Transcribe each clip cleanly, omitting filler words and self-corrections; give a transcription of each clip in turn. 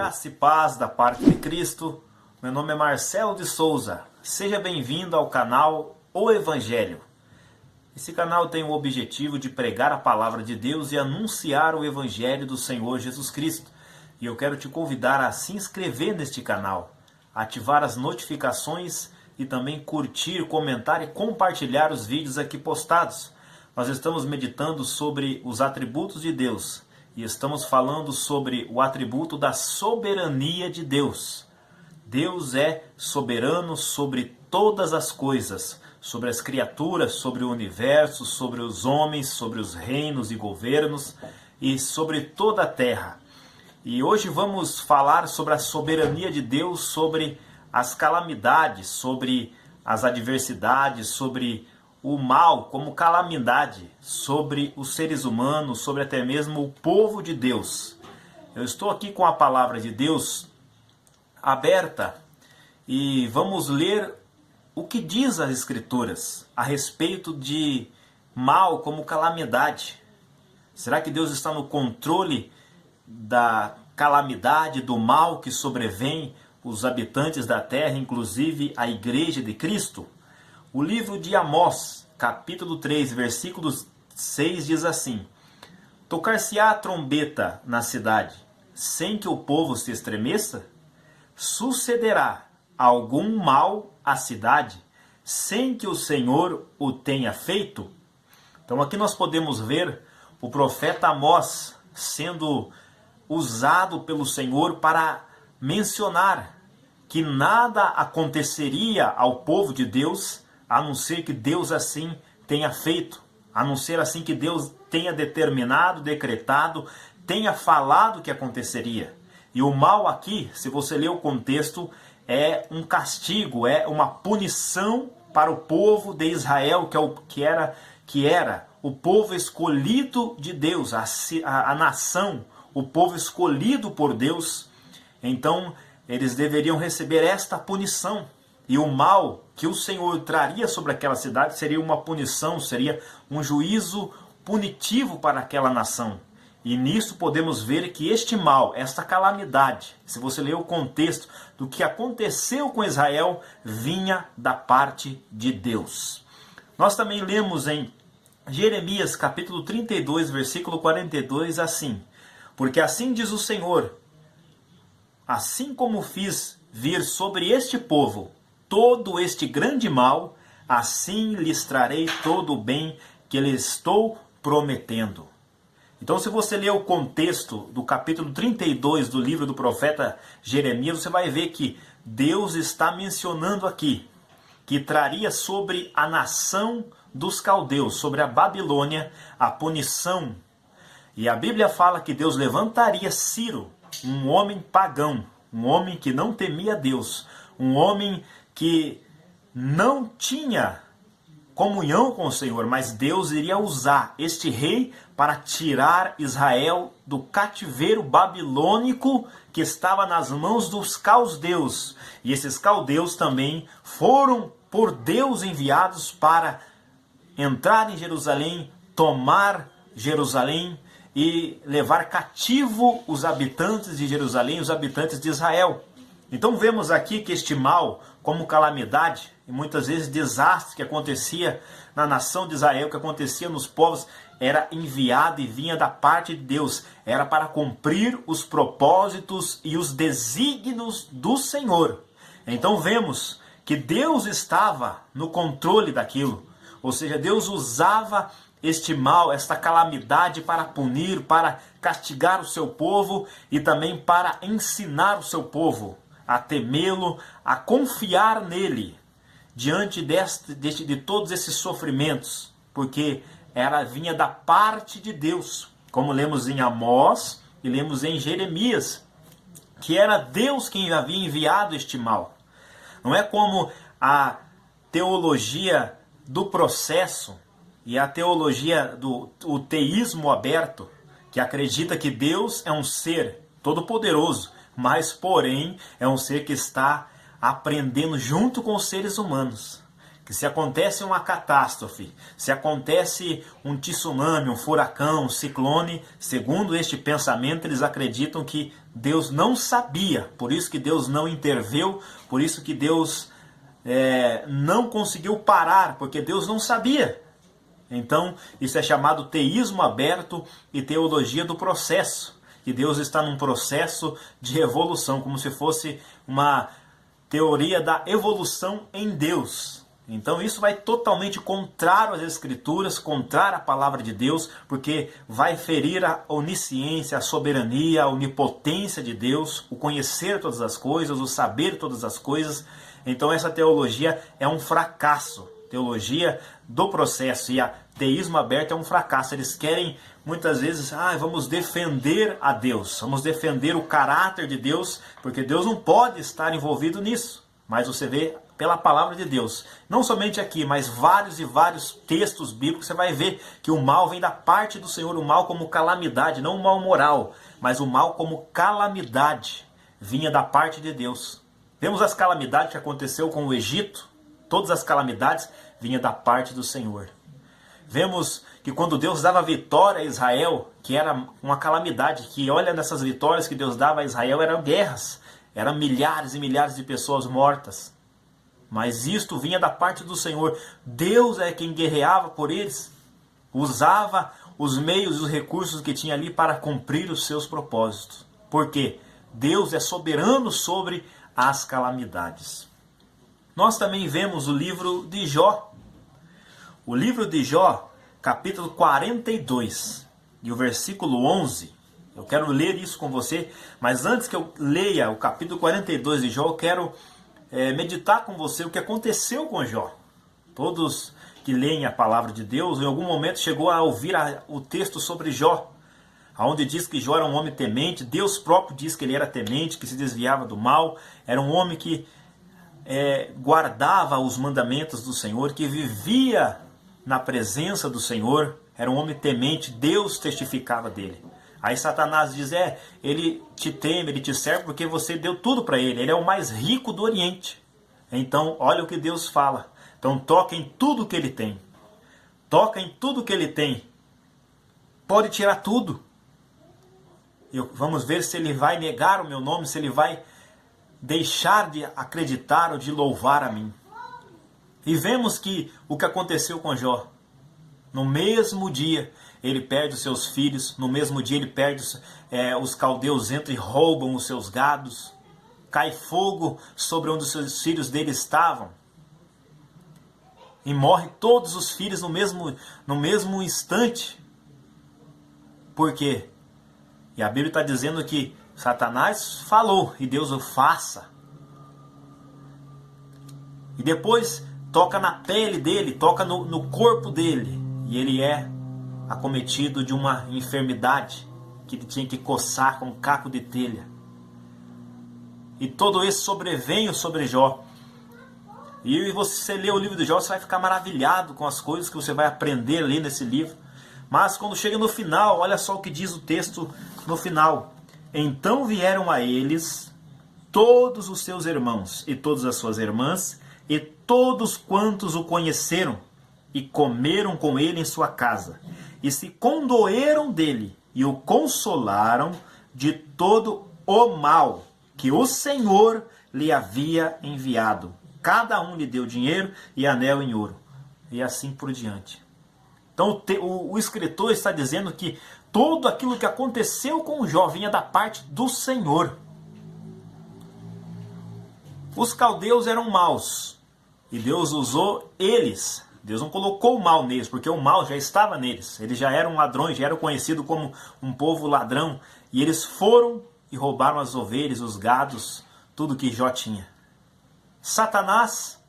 Graça e paz da parte de Cristo. Meu nome é Marcelo de Souza. Seja bem-vindo ao canal O Evangelho. Esse canal tem o objetivo de pregar a palavra de Deus e anunciar o Evangelho do Senhor Jesus Cristo. E eu quero te convidar a se inscrever neste canal, ativar as notificações e também curtir, comentar e compartilhar os vídeos aqui postados. Nós estamos meditando sobre os atributos de Deus e estamos falando sobre o atributo da soberania de Deus. Deus é soberano sobre todas as coisas, sobre as criaturas, sobre o universo, sobre os homens, sobre os reinos e governos e sobre toda a terra. E hoje vamos falar sobre a soberania de Deus, sobre as calamidades, sobre as adversidades, sobre o mal como calamidade, sobre os seres humanos, sobre até mesmo o povo de Deus. Eu estou aqui com a palavra de Deus aberta e vamos ler o que diz as Escrituras a respeito de mal como calamidade. Será que Deus está no controle da calamidade, do mal que sobrevém os habitantes da terra, inclusive a Igreja de Cristo? O livro de Amós, capítulo 3, versículo 6 diz assim: Tocar-se-á a trombeta na cidade, sem que o povo se estremeça? Sucederá algum mal à cidade, sem que o Senhor o tenha feito? Então aqui nós podemos ver o profeta Amós sendo usado pelo Senhor para mencionar que nada aconteceria ao povo de Deus a não ser que Deus assim tenha feito, a não ser assim que Deus tenha determinado, decretado, tenha falado que aconteceria. E o mal aqui, se você ler o contexto, é um castigo, é uma punição para o povo de Israel, que era o povo escolhido de Deus, a nação, o povo escolhido por Deus. Então, eles deveriam receber esta punição. E o mal que o Senhor traria sobre aquela cidade seria uma punição, seria um juízo punitivo para aquela nação. E nisso podemos ver que este mal, esta calamidade, se você ler o contexto do que aconteceu com Israel, vinha da parte de Deus. Nós também lemos em Jeremias capítulo 32, versículo 42, assim: Porque assim diz o Senhor, assim como fiz vir sobre este povo todo este grande mal, assim lhes trarei todo o bem que lhes estou prometendo. Então, se você ler o contexto do capítulo 32 do livro do profeta Jeremias, você vai ver que Deus está mencionando aqui que traria sobre a nação dos caldeus, sobre a Babilônia, a punição. E a Bíblia fala que Deus levantaria Ciro, um homem pagão, um homem que não temia Deus, um homem que não tinha comunhão com o Senhor, mas Deus iria usar este rei para tirar Israel do cativeiro babilônico que estava nas mãos dos caldeus. E esses caldeus também foram por Deus enviados para entrar em Jerusalém, tomar Jerusalém e levar cativo os habitantes de Jerusalém, os habitantes de Israel. Então vemos aqui que este mal, como calamidade, e muitas vezes desastre que acontecia na nação de Israel, que acontecia nos povos, era enviado e vinha da parte de Deus. Era para cumprir os propósitos e os desígnios do Senhor. Então vemos que Deus estava no controle daquilo. Ou seja, Deus usava este mal, esta calamidade para punir, para castigar o seu povo e também para ensinar o seu povo a temê-lo, a confiar nele, diante de todos esses sofrimentos, porque vinha da parte de Deus, como lemos em Amós e lemos em Jeremias, que era Deus quem havia enviado este mal. Não é como a teologia do processo e a teologia do teísmo aberto, que acredita que Deus é um ser todo-poderoso, mas, porém, é um ser que está aprendendo junto com os seres humanos. que se acontece uma catástrofe, se acontece um tsunami, um furacão, um ciclone, segundo este pensamento, eles acreditam que Deus não sabia, por isso que Deus não interveio, por isso que Deus não conseguiu parar, porque Deus não sabia. Então, isso é chamado teísmo aberto e teologia do processo. Que Deus está num processo de evolução, como se fosse uma teoria da evolução em Deus. Então isso vai totalmente contrário às Escrituras, contrário à palavra de Deus, porque vai ferir a onisciência, a soberania, a onipotência de Deus, o conhecer todas as coisas, o saber todas as coisas. Então essa teologia é um fracasso, teologia do processo, e a teísmo aberto é um fracasso. Eles querem muitas vezes, vamos defender a Deus, vamos defender o caráter de Deus, porque Deus não pode estar envolvido nisso. Mas você vê pela palavra de Deus, não somente aqui, mas vários e vários textos bíblicos, você vai ver que o mal vem da parte do Senhor, o mal como calamidade, não o mal moral, mas o mal como calamidade, vinha da parte de Deus. Vemos as calamidades que aconteceu com o Egito, todas as calamidades vinham da parte do Senhor. Vemos que quando Deus dava vitória a Israel, que era uma calamidade, que olha nessas vitórias que Deus dava a Israel, eram guerras, eram milhares e milhares de pessoas mortas. Mas isto vinha da parte do Senhor. Deus é quem guerreava por eles, usava os meios e os recursos que tinha ali para cumprir os seus propósitos. Porque Deus é soberano sobre as calamidades. Nós também vemos o livro de Jó. O livro de Jó, capítulo 42, e o versículo 11. Eu quero ler isso com você, mas antes que eu leia o capítulo 42 de Jó, eu quero meditar com você o que aconteceu com Jó. Todos que leem a palavra de Deus, em algum momento chegou a ouvir o texto sobre Jó, onde diz que Jó era um homem temente. Deus próprio diz que ele era temente, que se desviava do mal, era um homem que guardava os mandamentos do Senhor, que vivia na presença do Senhor, era um homem temente, Deus testificava dele. Aí Satanás diz, ele te teme, ele te serve porque você deu tudo para ele, ele é o mais rico do Oriente. Então, olha o que Deus fala. Então, toca em tudo que ele tem. Toca em tudo que ele tem. Pode tirar tudo. Vamos ver se ele vai negar o meu nome, se ele vai deixar de acreditar ou de louvar a mim. E vemos que o que aconteceu com Jó, no mesmo dia ele perde os seus filhos, no mesmo dia ele perde os caldeus entram e roubam os seus gados, cai fogo sobre onde os seus filhos dele estavam, e morre todos os filhos no mesmo instante. Por quê? E a Bíblia está dizendo que Satanás falou e Deus o faça. E depois toca na pele dele, toca no corpo dele. E ele é acometido de uma enfermidade que ele tinha que coçar com um caco de telha. E todo esse sobreveio sobre Jó. E você lê o livro de Jó, você vai ficar maravilhado com as coisas que você vai aprender ali nesse livro. Mas quando chega no final, olha só o que diz o texto no final. Então vieram a eles todos os seus irmãos e todas as suas irmãs, e todos quantos o conheceram, e comeram com ele em sua casa, e se condoeram dele, e o consolaram de todo o mal que o Senhor lhe havia enviado. Cada um lhe deu dinheiro e anel em ouro, e assim por diante. Então o escritor está dizendo que tudo aquilo que aconteceu com Jó vinha da parte do Senhor. Os caldeus eram maus, e Deus usou eles. Deus não colocou o mal neles, porque o mal já estava neles. Eles já eram ladrões, já eram conhecidos como um povo ladrão. E eles foram e roubaram as ovelhas, os gados, tudo que Jó tinha. Satanás,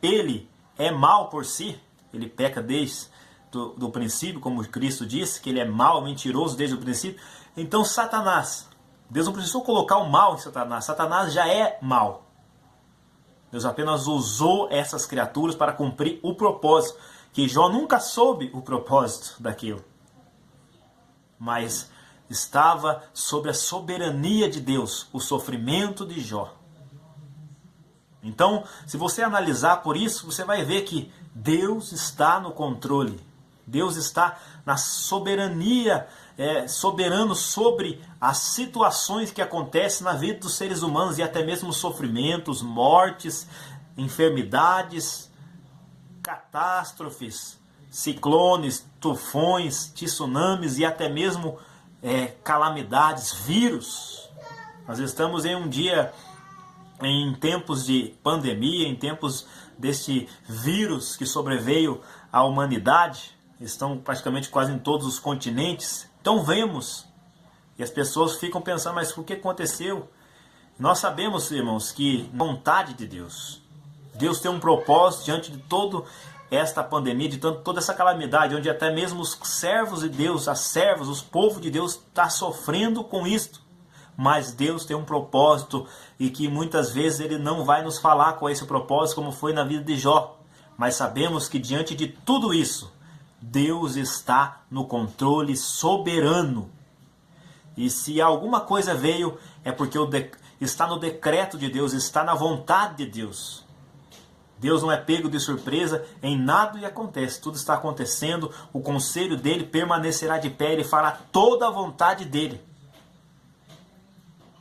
ele é mau por si, ele peca desde do princípio, como Cristo disse, que ele é mau, mentiroso desde o princípio. Então Satanás, Deus não precisou colocar o mal em Satanás, Satanás já é mau. Deus apenas usou essas criaturas para cumprir o propósito, que Jó nunca soube o propósito daquilo. Mas estava sob a soberania de Deus, o sofrimento de Jó. Então, se você analisar por isso, você vai ver que Deus está no controle. Deus está na soberania, soberano sobre as situações que acontecem na vida dos seres humanos e até mesmo sofrimentos, mortes, enfermidades, catástrofes, ciclones, tufões, tsunamis e até mesmo calamidades, vírus. Nós estamos em tempos de pandemia, em tempos deste vírus que sobreveio à humanidade. Estão praticamente quase em todos os continentes. Então vemos, e as pessoas ficam pensando, mas o que aconteceu? Nós sabemos, irmãos, que vontade de Deus. Deus tem um propósito diante de toda esta pandemia, de toda essa calamidade, onde até mesmo os servos de Deus, os povos de Deus está sofrendo com isto. Mas Deus tem um propósito e que muitas vezes Ele não vai nos falar com esse propósito, como foi na vida de Jó. Mas sabemos que diante de tudo isso, Deus está no controle soberano. E se alguma coisa veio, é porque está no decreto de Deus, está na vontade de Deus. Deus não é pego de surpresa em nada e acontece. Tudo está acontecendo, o conselho dele permanecerá de pé, ele fará toda a vontade dele.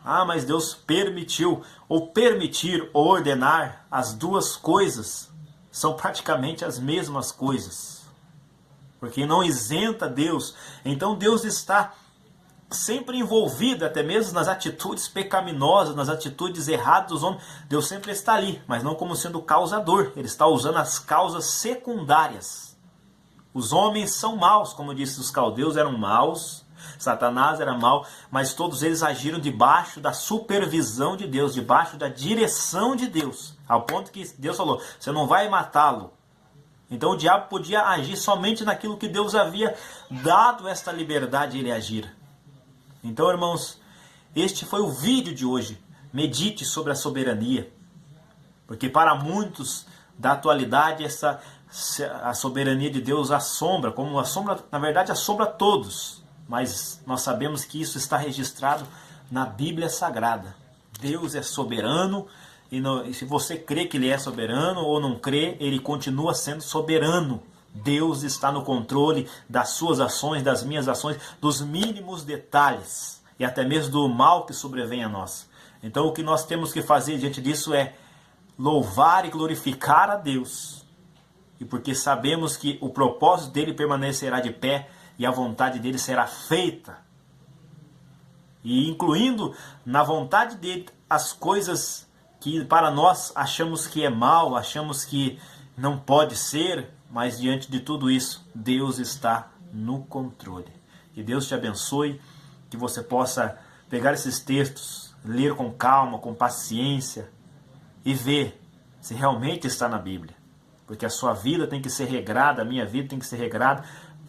Ah, mas Deus permitiu, ou permitir, ou ordenar, as duas coisas são praticamente as mesmas coisas. Porque não isenta Deus. Então Deus está sempre envolvido, até mesmo nas atitudes pecaminosas, nas atitudes erradas dos homens. Deus sempre está ali, mas não como sendo causador. Ele está usando as causas secundárias. Os homens são maus, como disse, os caldeus eram maus, Satanás era mau, mas todos eles agiram debaixo da supervisão de Deus, debaixo da direção de Deus. Ao ponto que Deus falou, você não vai matá-lo. Então o diabo podia agir somente naquilo que Deus havia dado esta liberdade de ele agir. Então, irmãos, este foi o vídeo de hoje. Medite sobre a soberania. Porque para muitos da atualidade a soberania de Deus assombra, na verdade assombra todos. Mas nós sabemos que isso está registrado na Bíblia Sagrada. Deus é soberano. E se você crê que Ele é soberano ou não crê, Ele continua sendo soberano. Deus está no controle das suas ações, das minhas ações, dos mínimos detalhes e até mesmo do mal que sobrevém a nós. Então o que nós temos que fazer diante disso é louvar e glorificar a Deus. E porque sabemos que o propósito dele permanecerá de pé e a vontade dele será feita. E incluindo na vontade dele as coisas que para nós achamos que é mal, achamos que não pode ser, mas diante de tudo isso, Deus está no controle. Que Deus te abençoe, que você possa pegar esses textos, ler com calma, com paciência e ver se realmente está na Bíblia. Porque a sua vida tem que ser regrada, a minha vida tem que ser regrada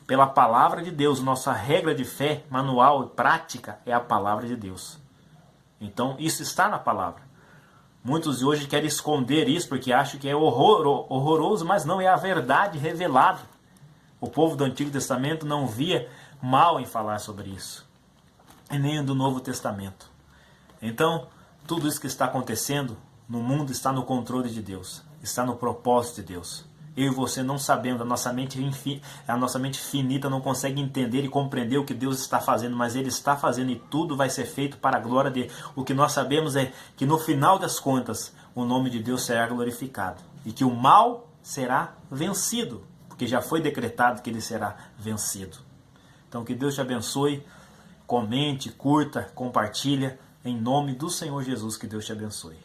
pela palavra de Deus. Nossa regra de fé, manual e prática é a palavra de Deus. Então isso está na palavra. Muitos de hoje querem esconder isso porque acham que é horroroso, mas não, é a verdade revelada. O povo do Antigo Testamento não via mal em falar sobre isso, e nem do Novo Testamento. Então, tudo isso que está acontecendo no mundo está no controle de Deus, está no propósito de Deus. Eu e você não sabemos, a nossa mente finita não consegue entender e compreender o que Deus está fazendo, mas Ele está fazendo e tudo vai ser feito para a glória dele. O que nós sabemos é que no final das contas, o nome de Deus será glorificado e que o mal será vencido, porque já foi decretado que ele será vencido. Então que Deus te abençoe, comente, curta, compartilha, em nome do Senhor Jesus, que Deus te abençoe.